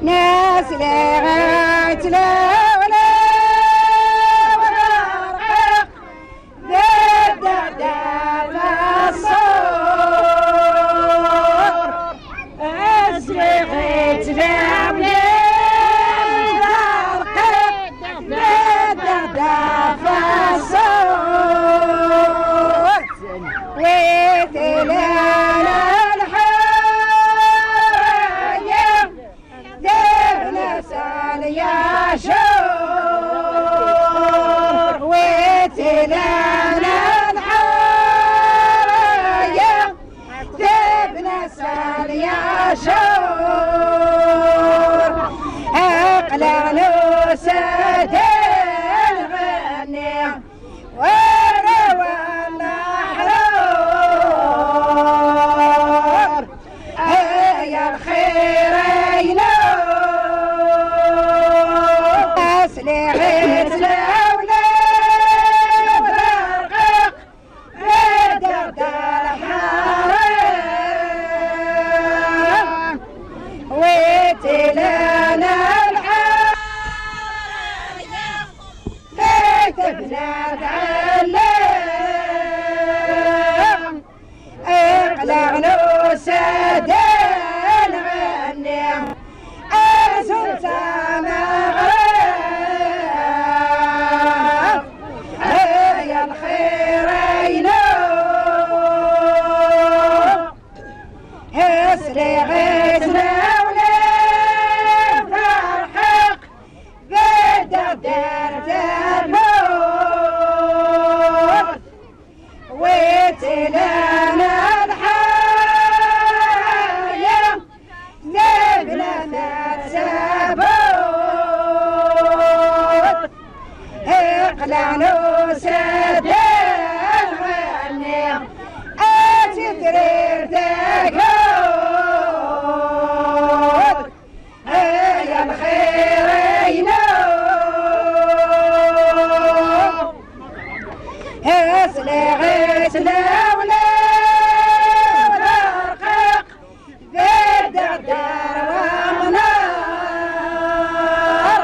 ناس لغات لولا ورقق ذات الصور أسلغت لولا ورقق ذات الصور وثلالا يا شور وتلانا الحرايا تبنى سال يا شور اقلع نوسة الغني وروى الاحرار يا الخيرين لغيت لولا ورقق بدرد الحرام وتلانا الحرايا ليت بنات علام اقلع نوسة الغني ارسل سماغ لغيت لولا فرحق بدرت الموت وتلانا الحياة لبنة سبوت اقلع نوسة الغني اتدرير تقول يا الخيرين اسلغت لولا ورقق بدردر ومنار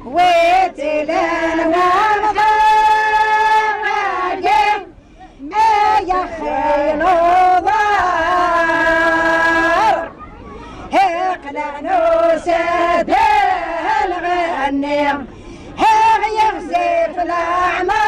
وتلانا الخاقم يا خيل وضار اقلع نوسة الغني يغزف الاعمار